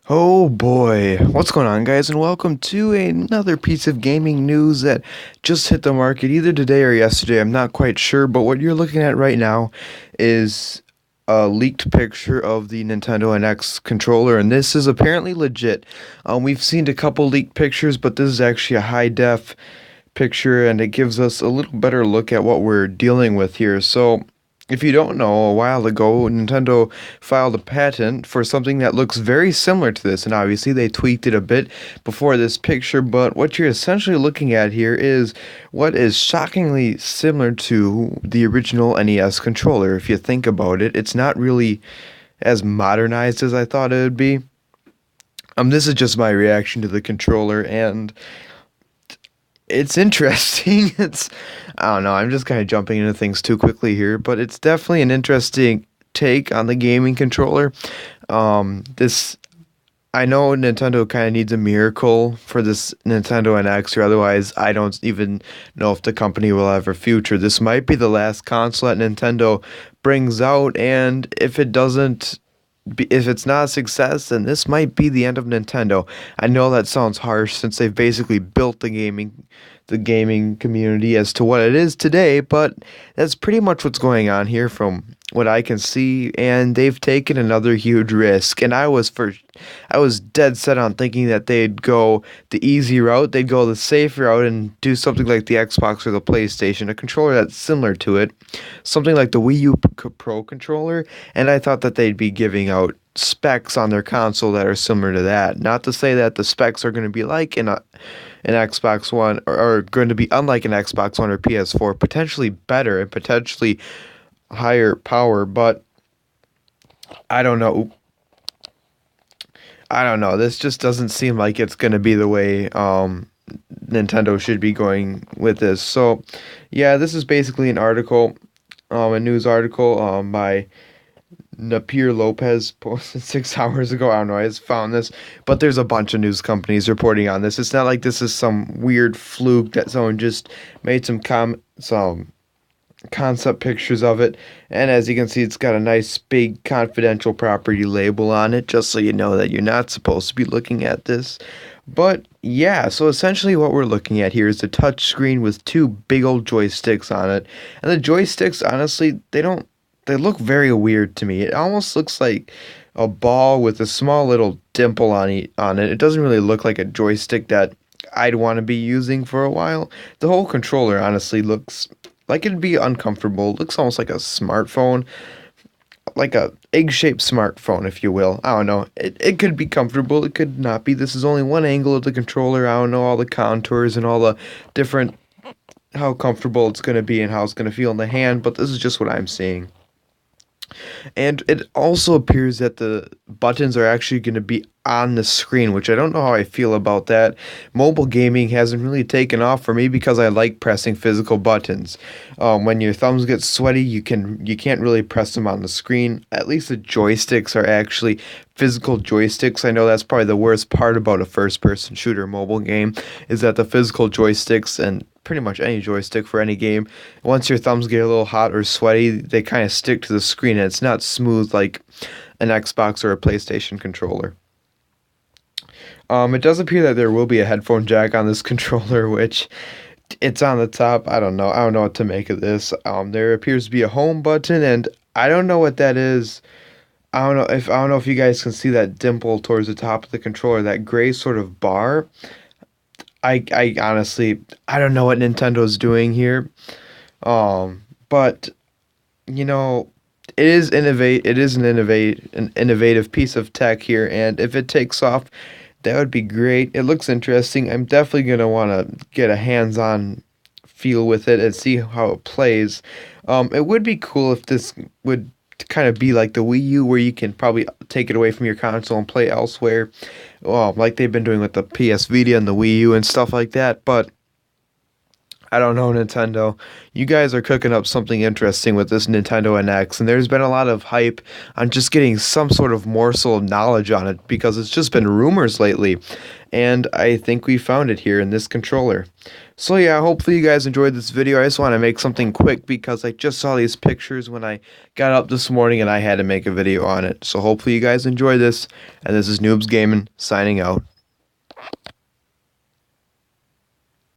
Oh boy, what's going on, guys, and welcome to another piece of gaming news that just hit the market either today or yesterday. I'm not quite sure, but what you're looking at right now is a leaked picture of the Nintendo NX controller, and this is apparently legit. We've seen a couple leaked pictures, but this is actually a high def picture, and it gives us a little better look at what we're dealing with here. So, if you don't know, a while ago, Nintendo filed a patent for something that looks very similar to this, and obviously they tweaked it a bit before this picture, but what you're essentially looking at here is what is shockingly similar to the original NES controller. If you think about it, it's not really as modernized as I thought it would be. This is just my reaction to the controller, and it's interesting. I don't know, I'm just kind of jumping into things too quickly here, but it's definitely an interesting take on the gaming controller. This I know Nintendo kind of needs a miracle for this Nintendo NX, or otherwise I don't even know if the company will have a future. This might be the last console that Nintendo brings out, and if it's not a success, then this might be the end of Nintendo. I know that sounds harsh since they've basically built the gaming community as to what it is today, but that's pretty much what's going on here from what I can see, and they've taken another huge risk. And I was dead set on thinking that they'd go the easy route, they'd go the safe route and do something like the Xbox or the PlayStation, a controller that's similar to it, something like the Wii U Pro controller, and I thought that they'd be giving out specs on their console that are similar to that. Not to say that the specs are going to be like in an Xbox One, or going to be unlike an Xbox One or PS4, potentially better and potentially higher power, but I don't know. I don't know. This just doesn't seem like it's going to be the way Nintendo should be going with this. So, yeah, this is basically an article, a news article by Napier Lopez posted 6 hours ago. I don't know. I just found this, but there's a bunch of news companies reporting on this. It's not like this is some weird fluke that someone just made some concept pictures of it. And as you can see, it's got a nice big confidential property label on it, just so you know that you're not supposed to be looking at this. But yeah, so essentially what we're looking at here is a touch screen with two big old joysticks on it. And the joysticks, honestly, they look very weird to me. It almost looks like a ball with a small little dimple on it. It doesn't really look like a joystick that I'd want to be using for a while. The whole controller honestly looks like it'd be uncomfortable. It looks almost like a smartphone, like a egg-shaped smartphone, if you will. I don't know. It could be comfortable. It could not be. This is only one angle of the controller. I don't know all the contours and all the different how comfortable it's going to be and how it's going to feel in the hand, but this is just what I'm seeing. And it also appears that the buttons are actually going to be on the screen, which I don't know how I feel about that. Mobile gaming hasn't really taken off for me because I like pressing physical buttons. When your thumbs get sweaty, you can't really press them on the screen. At least the joysticks are actually physical joysticks. I know that's probably the worst part about a first-person shooter mobile game, is that the physical joysticks, and pretty much any joystick for any game, once your thumbs get a little hot or sweaty, they kind of stick to the screen, and it's not smooth like an Xbox or a PlayStation controller. It does appear that there will be a headphone jack on this controller, which it's on the top. I don't know. I don't know what to make of this. There appears to be a home button, and I don't know what that is. I don't know if you guys can see that dimple towards the top of the controller, that gray sort of bar. I honestly, I don't know what Nintendo's doing here. But you know, it is an innovative piece of tech here, and if it takes off, that would be great. It looks interesting. I'm definitely gonna want to get a hands-on feel with it and see how it plays. It would be cool if this would kind of be like the Wii U, where you can probably take it away from your console and play elsewhere, like they've been doing with the PS Vita and the Wii U and stuff like that. But I don't know, Nintendo. You guys are cooking up something interesting with this Nintendo NX, and there's been a lot of hype on just getting some sort of morsel of knowledge on it because it's just been rumors lately. And I think we found it here in this controller. So yeah, hopefully you guys enjoyed this video. I just want to make something quick because I just saw these pictures when I got up this morning and I had to make a video on it. So hopefully you guys enjoy this, and this is Noobs Gaming signing out.